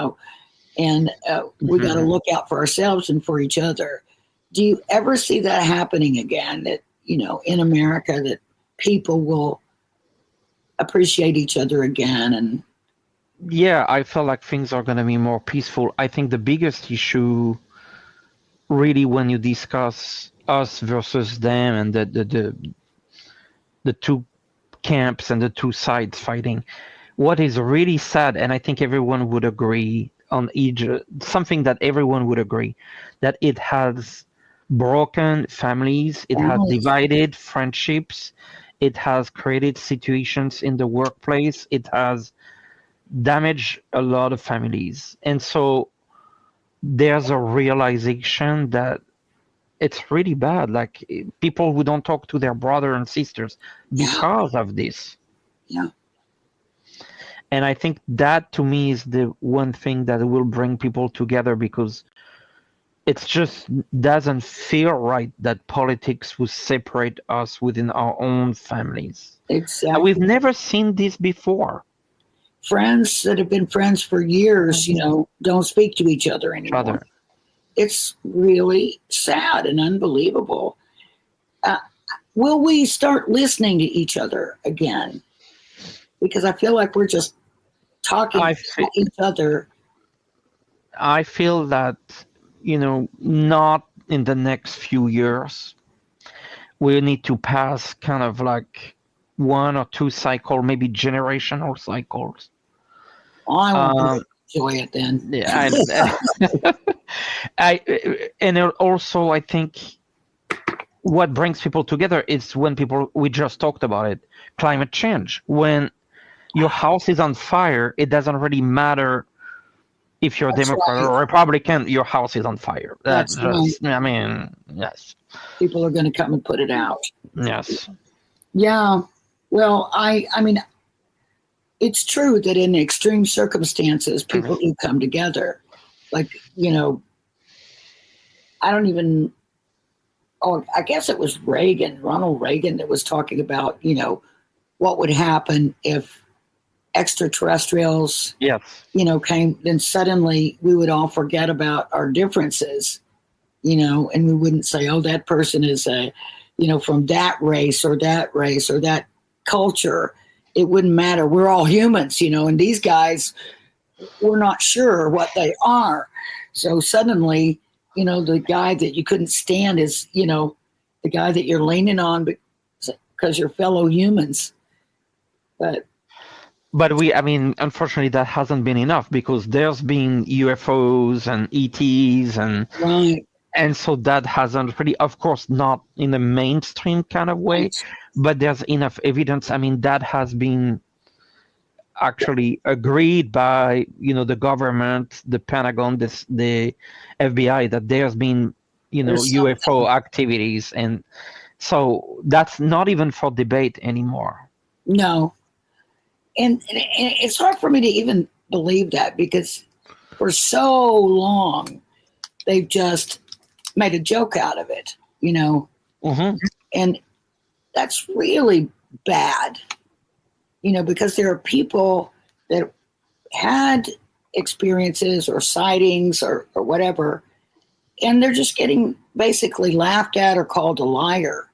Speaker 2: we got to look out for ourselves and for each other. Do you ever see that happening again, that, in America, that people will appreciate each other again? And
Speaker 3: yeah, I feel like things are going to be more peaceful. I think the biggest issue really when you discuss us versus them and the two camps and the two sides fighting, what is really sad, and I think everyone would agree on something that everyone would agree, that it has broken families, it has divided friendships, it has created situations in the workplace, it has damaged a lot of families. And so there's a realization that it's really bad, like people who don't talk to their brother and sisters because of this. And I think that, to me, is the one thing that will bring people together, because it just doesn't feel right that politics will separate us within our own families.
Speaker 2: Exactly.
Speaker 3: And we've never seen this before.
Speaker 2: Friends that have been friends for years, don't speak to each other anymore. It's really sad and unbelievable. Will we start listening to each other again? Because I feel like we're just talking to each other.
Speaker 3: I feel that, not in the next few years. We need to pass kind of like 1 or 2 cycle, maybe generational cycles.
Speaker 2: enjoy it then.
Speaker 3: Yeah, and also I think what brings people together is when we just talked about it, climate change. When your house is on fire, it doesn't really matter if you're
Speaker 2: That's
Speaker 3: Democrat
Speaker 2: right.
Speaker 3: or Republican, your house is on fire.
Speaker 2: That's
Speaker 3: just, I mean, yes.
Speaker 2: People are going to come and put it out.
Speaker 3: Yes.
Speaker 2: Yeah. Well, I mean, it's true that in extreme circumstances, people do come together. Like, I don't even, I guess it was Ronald Reagan, that was talking about, what would happen if extraterrestrials,
Speaker 3: Yes.
Speaker 2: came, then suddenly we would all forget about our differences, and we wouldn't say, oh, that person is from that race or that culture. It wouldn't matter. We're all humans, and these guys, we're not sure what they are. So suddenly, the guy that you couldn't stand is, the guy that you're leaning on because you're fellow humans. But
Speaker 3: unfortunately, that hasn't been enough, because there's been UFOs and ETs
Speaker 2: right.
Speaker 3: And so that hasn't really, of course, not in a mainstream kind of way,
Speaker 2: Right.
Speaker 3: but there's enough evidence. That has been actually agreed by, the government, the Pentagon, the FBI, that there's been,
Speaker 2: There's
Speaker 3: UFO activities. And so that's not even for debate anymore.
Speaker 2: No. And it's hard for me to even believe that, because for so long they've just made a joke out of it,
Speaker 3: Mm-hmm.
Speaker 2: and that's really bad, because there are people that had experiences or sightings or whatever, and they're just getting basically laughed at or called a liar,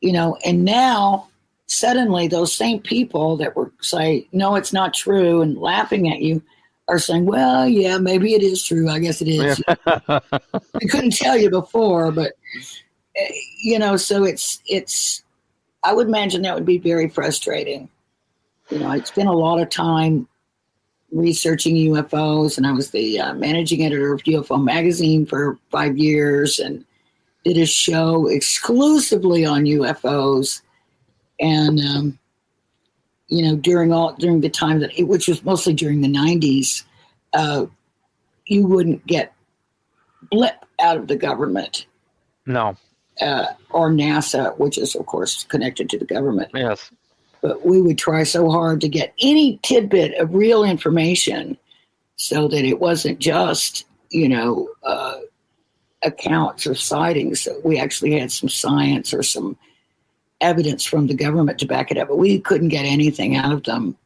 Speaker 2: and now suddenly those same people that were saying, no, it's not true, and laughing at you, are saying, well, yeah, maybe it is true. I guess it is. I couldn't tell you before, but, so it's, I would imagine that would be very frustrating. I spent a lot of time researching UFOs, and I was the managing editor of UFO Magazine for 5 years, and did a show exclusively on UFOs. And, during the time which was mostly during the 90s, you wouldn't get blip out of the government.
Speaker 3: No.
Speaker 2: Or NASA, which is, of course, connected to the government.
Speaker 3: Yes.
Speaker 2: But we would try so hard to get any tidbit of real information, so that it wasn't just, accounts of sightings. So we actually had some science or some evidence from the government to back it up, but we couldn't get anything out of them.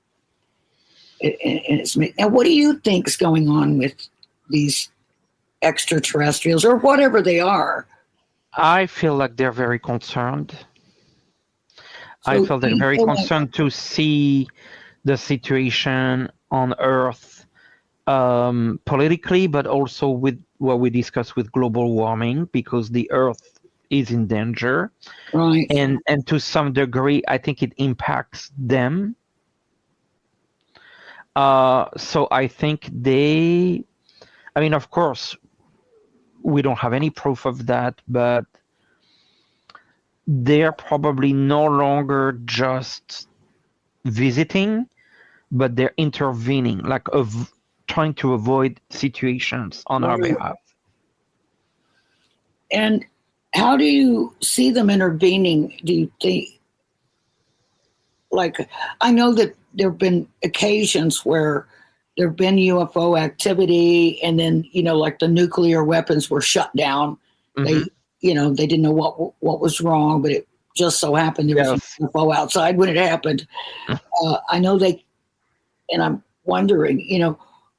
Speaker 2: And what do you think is going on with these extraterrestrials, or whatever they are?
Speaker 3: I feel like they're very concerned. I feel they're very concerned to see the situation on Earth, politically, but also with what we discussed with global warming, because the Earth is in danger.
Speaker 2: Right.
Speaker 3: And to some degree, I think it impacts them. So I think of course, we don't have any proof of that, but they're probably no longer just visiting, but they're intervening, like trying to avoid situations on our behalf.
Speaker 2: And how do you see them intervening? Do you think, I know that there have been occasions where there have been UFO activity, and then, like the nuclear weapons were shut down.
Speaker 3: Mm-hmm.
Speaker 2: They didn't know what was wrong, but it just so happened there was a UFO outside when it happened. I know and I'm wondering,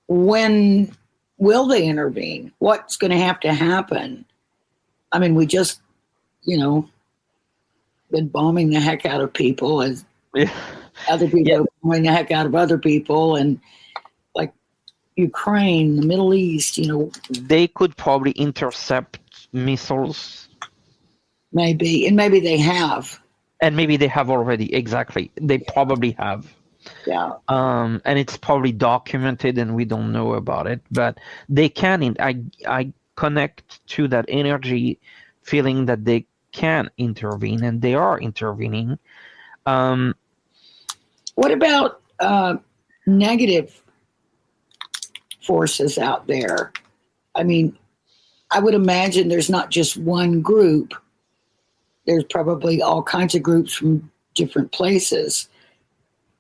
Speaker 2: when will they intervene? What's going to have to happen? We just, been bombing the heck out of people, as other people are bombing the heck out of other people, and like Ukraine, the Middle East,
Speaker 3: They could probably intercept missiles.
Speaker 2: Maybe, and maybe they have.
Speaker 3: And maybe they have already, exactly. They probably have. And it's probably documented and we don't know about it, but they can. I connect to that energy, feeling that they can intervene and they are intervening.
Speaker 2: What about negative forces out there? I mean, I would imagine there's not just one group. There's probably all kinds of groups from different places.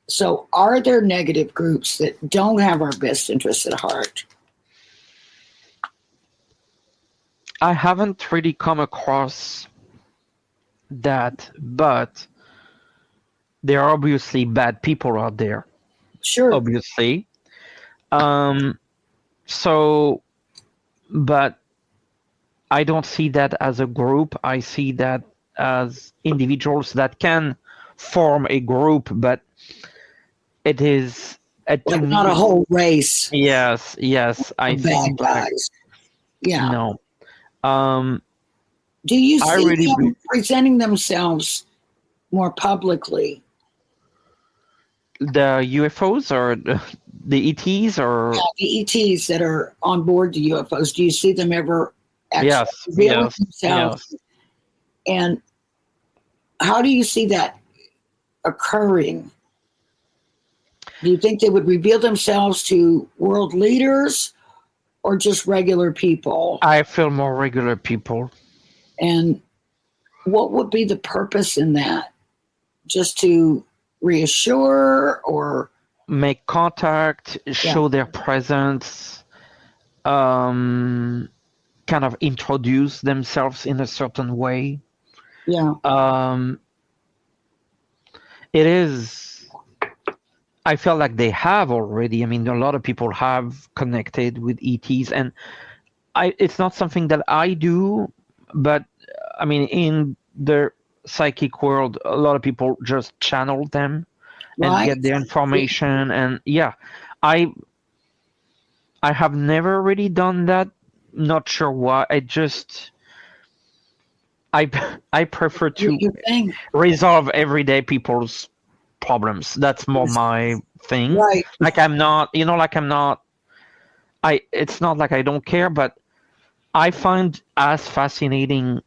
Speaker 2: So are there negative groups that don't have our best interests at heart?
Speaker 3: I haven't really come across that, but there are obviously bad people out there.
Speaker 2: Sure.
Speaker 3: Obviously. But I don't see that as a group. I see that as individuals that can form a group, but it is
Speaker 2: not a whole race.
Speaker 3: Yes, I
Speaker 2: bad guys. Yeah.
Speaker 3: No.
Speaker 2: Do you see them presenting themselves more publicly?
Speaker 3: The UFOs or the ETs or
Speaker 2: the ETs that are on board the UFOs? Do you see them ever actually revealing themselves?
Speaker 3: Yes.
Speaker 2: And how do you see that occurring? Do you think they would reveal themselves to world leaders or just regular people?
Speaker 3: I feel more regular people.
Speaker 2: And what would be the purpose in that? Just to reassure or
Speaker 3: make contact, show their presence, kind of introduce themselves in a certain way.
Speaker 2: Yeah.
Speaker 3: It is, I feel like they have already. I mean, a lot of people have connected with ETs, and it's not something that I do, but I mean, in the psychic world, a lot of people just channel them and get their information. And I have never really done that. Not sure why. I prefer to resolve everyday people's problems. That's more my thing.
Speaker 2: Right.
Speaker 3: Like it's not like I don't care, but I find as fascinating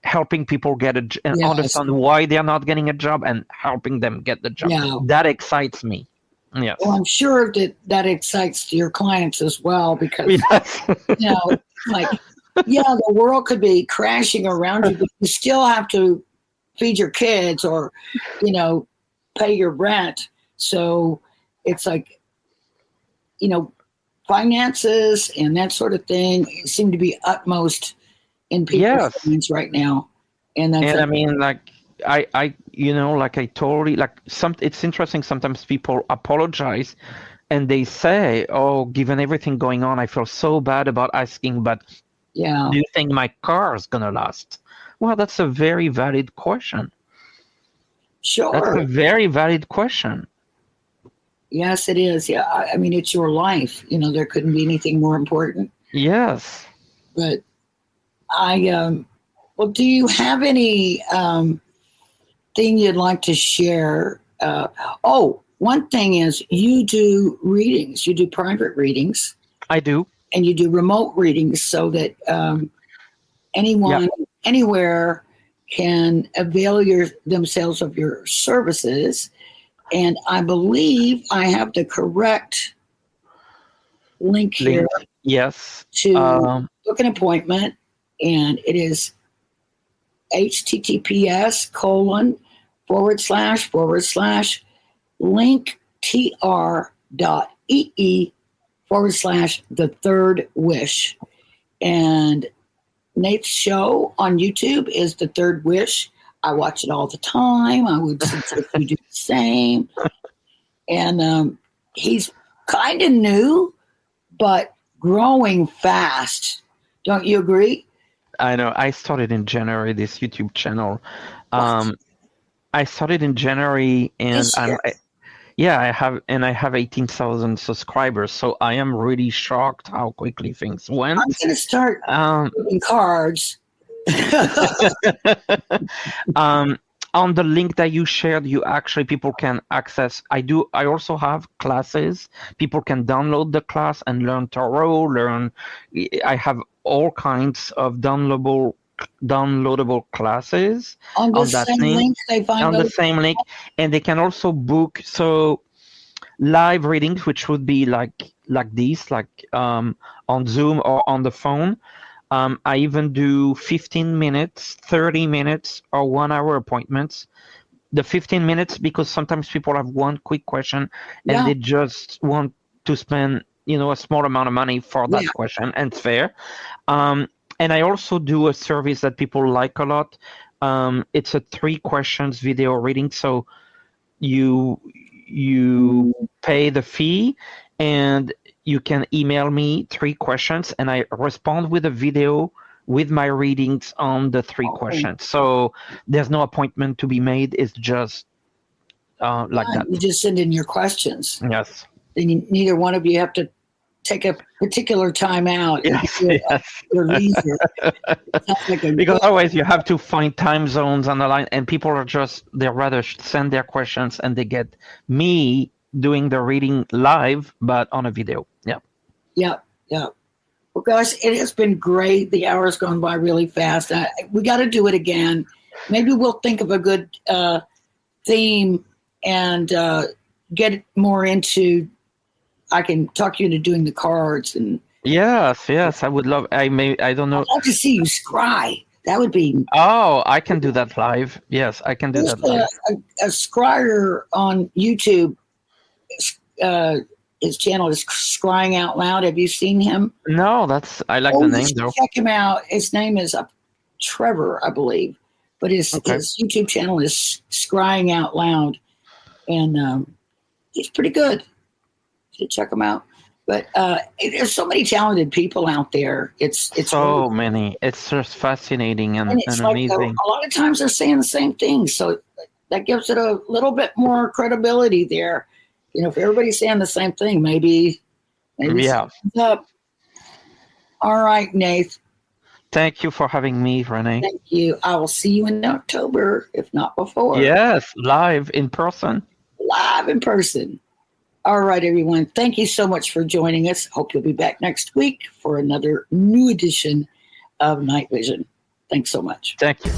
Speaker 3: helping people get and understand why they're not getting a job and helping them get the job.
Speaker 2: Yeah.
Speaker 3: That excites me. Yes.
Speaker 2: Well, I'm sure that excites your clients as well, because like, the world could be crashing around you, but you still have to feed your kids or, pay your rent. So it's like, finances and that sort of thing seem to be utmost in people's minds right now. And
Speaker 3: I mean, like, I totally it's interesting. Sometimes people apologize and they say, "Oh, given everything going on, I feel so bad about asking, but do you think my car is gonna last?" Well, that's a very valid question.
Speaker 2: Sure.
Speaker 3: That's a very valid question.
Speaker 2: Yes, it is. Yeah. I mean, it's your life. There couldn't be anything more important.
Speaker 3: Yes.
Speaker 2: But do you have any thing you'd like to share? One thing is you do readings. You do private readings.
Speaker 3: I do.
Speaker 2: And you do remote readings so that anyone, anywhere can avail themselves of your services. And I believe I have the correct link here.
Speaker 3: Yes.
Speaker 2: To book an appointment. And it is https://linktr.ee/the3rd-wish. And Nate's show on YouTube is The Third Wish. I watch it all the time. I would suggest you do the same. And he's kind of new, but growing fast. Don't you agree?
Speaker 3: I know. I started in January this YouTube channel. I started in January, and I have 18,000 subscribers. So I am really shocked how quickly things went.
Speaker 2: I'm going to start putting cards.
Speaker 3: on the link that you shared, people can access. I also have classes. People can download the class and learn tarot. I have all kinds of downloadable classes
Speaker 2: On the
Speaker 3: on that
Speaker 2: same
Speaker 3: link.
Speaker 2: link, they find
Speaker 3: On the
Speaker 2: those.
Speaker 3: same link, and they can also book live readings, which would be like these, on Zoom or on the phone. I even do 15 minutes, 30 minutes, or 1 hour appointments. The 15 minutes, because sometimes people have one quick question and
Speaker 2: Yeah.
Speaker 3: they just want to spend, a small amount of money for that
Speaker 2: Yeah.
Speaker 3: question, and it's fair. And I also do a service that people like a lot. It's a 3 questions video reading. So you pay the fee, and you can email me 3 questions, and I respond with a video with my readings on the 3 questions. So there's no appointment to be made. It's just like that.
Speaker 2: You just send in your questions.
Speaker 3: Yes.
Speaker 2: Then neither one of you have to take a particular time out.
Speaker 3: Yes.
Speaker 2: Your leisure.
Speaker 3: Because otherwise you have to find time zones on the line, and people are they rather send their questions, and they get me doing the reading live, but on a video. Yeah.
Speaker 2: Yeah. Well, guys, it has been great. The hour's gone by really fast. We got to do it again. Maybe we'll think of a good theme and get more into. I can talk you into doing the cards and.
Speaker 3: Yes, I would love. I don't know.
Speaker 2: I'd love to see you scry. That would be.
Speaker 3: Oh, I can do that live. Yes, I can do that live.
Speaker 2: A scryer on YouTube. His channel is Scrying Out Loud. Have you seen him?
Speaker 3: No, I like the name though.
Speaker 2: Check him out. His name is Trevor, I believe, but his YouTube channel is Scrying Out Loud, and he's pretty good. So check him out. But there's so many talented people out there. It's
Speaker 3: so many. It's just fascinating and amazing.
Speaker 2: A lot of times they're saying the same thing, so that gives it a little bit more credibility there. If everybody's saying the same thing, maybe
Speaker 3: yeah.
Speaker 2: Up. All right, Nathe.
Speaker 3: Thank you for having me, René.
Speaker 2: Thank you. I will see you in October, if not before.
Speaker 3: Yes, live in person.
Speaker 2: Live in person. All right, everyone. Thank you so much for joining us. Hope you'll be back next week for another new edition of Night Vision. Thanks so much.
Speaker 3: Thank you.